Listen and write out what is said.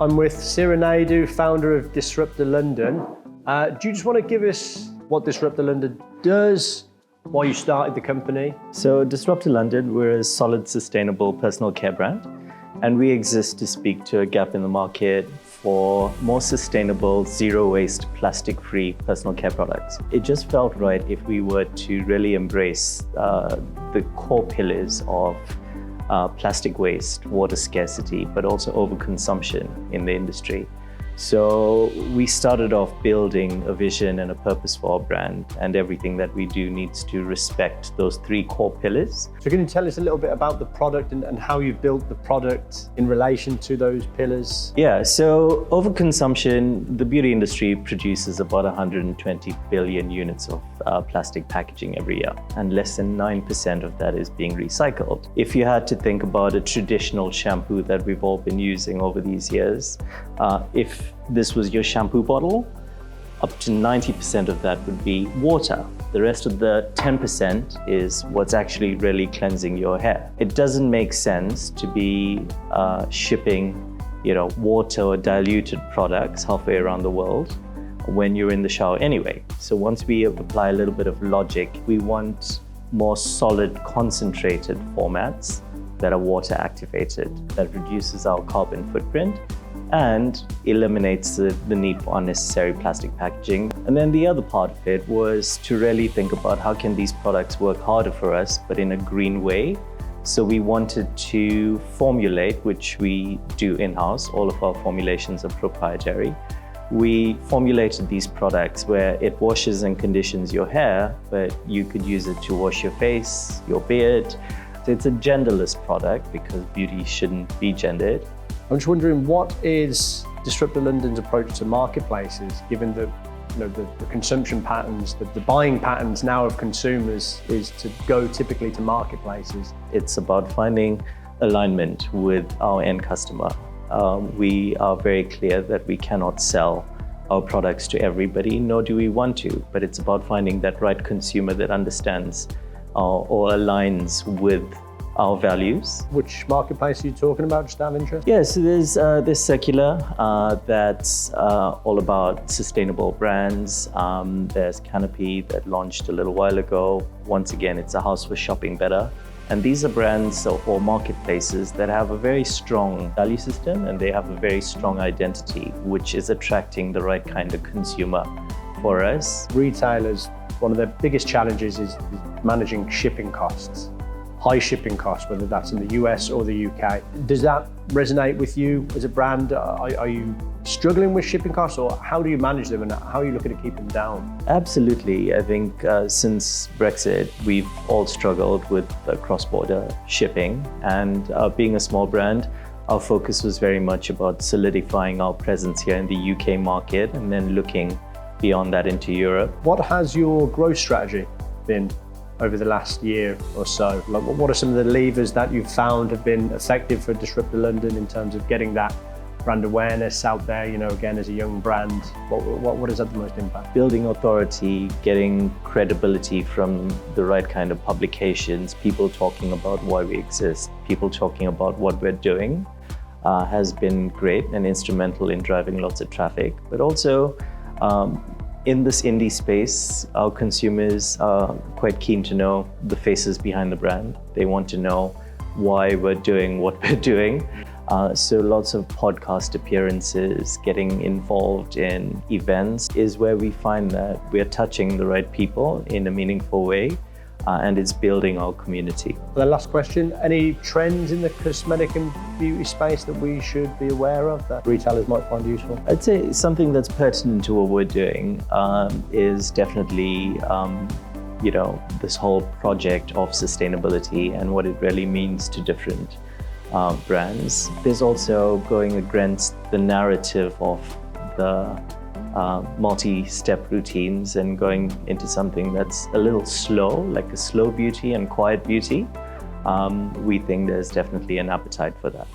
I'm with Sira Naidu, founder of Disruptor London. Do you just want to give us what Disruptor London does, why you started the company? So Disruptor London, we're a solid, sustainable personal care brand, and we exist to speak to a gap in the market for more sustainable, zero-waste, plastic-free personal care products. It just felt right if we were to really embrace the core pillars of plastic waste, water scarcity, but also overconsumption in the industry. So we started off building a vision and a purpose for our brand, and everything that we do needs to respect those three core pillars. So can you tell us a little bit about the product and how you've built the product in relation to those pillars? Yeah, so overconsumption, the beauty industry produces about 120 billion units of plastic packaging every year, and less than 9% of that is being recycled. If you had to think about a traditional shampoo that we've all been using over these years, if this was your shampoo bottle, up to 90% of that would be water. The rest of the 10% is what's actually really cleansing your hair. It doesn't make sense to be shipping, water or diluted products halfway around the world when you're in the shower anyway. So once we apply a little bit of logic, we want more solid, concentrated formats that are water activated, that reduces our carbon footprint and eliminates the need for unnecessary plastic packaging. And then the other part of it was to really think about how can these products work harder for us, but in a green way. So we wanted to formulate, which we do in-house. All of our formulations are proprietary. We formulated these products where it washes and conditions your hair, but you could use it to wash your face, your beard. So it's a genderless product because beauty shouldn't be gendered. I'm just wondering, what is Disruptor London's approach to marketplaces, given that the consumption patterns, the buying patterns now of consumers is to go typically to marketplaces? It's about finding alignment with our end customer. We are very clear that we cannot sell our products to everybody, nor do we want to, but it's about finding that right consumer that understands or aligns with our values. Which marketplace are you talking about, just out of interest? Yeah, so there's Circular, that's all about sustainable brands. There's Canopy that launched a little while ago. Once again, it's a house for shopping better. And these are brands or marketplaces that have a very strong value system, and they have a very strong identity, which is attracting the right kind of consumer for us. Retailers, one of their biggest challenges is managing shipping costs. High shipping costs, whether that's in the US or the UK. Does that resonate with you as a brand? Are you struggling with shipping costs, or how do you manage them and how are you looking to keep them down? Absolutely. I think since Brexit, we've all struggled with cross-border shipping, and being a small brand, our focus was very much about solidifying our presence here in the UK market and then looking beyond that into Europe. What has your growth strategy been over the last year or so? Like, what are some of the levers that you've found have been effective for Disruptor London in terms of getting that brand awareness out there, again, as a young brand? What has had the most impact? Building authority, getting credibility from the right kind of publications, people talking about why we exist, people talking about what we're doing, has been great and instrumental in driving lots of traffic. But also, in this indie space, our consumers are quite keen to know the faces behind the brand. They want to know why we're doing what we're doing. So lots of podcast appearances, getting involved in events is where we find that we're touching the right people in a meaningful way, and it's building our community. The last question, any trends in the cosmetic and beauty space that we should be aware of that retailers might find useful? I'd say something that's pertinent to what we're doing is definitely this whole project of sustainability and what it really means to different brands. There's also going against the narrative of the multi-step routines and going into something that's a little slow, like a slow beauty and quiet beauty. We think there's definitely an appetite for that.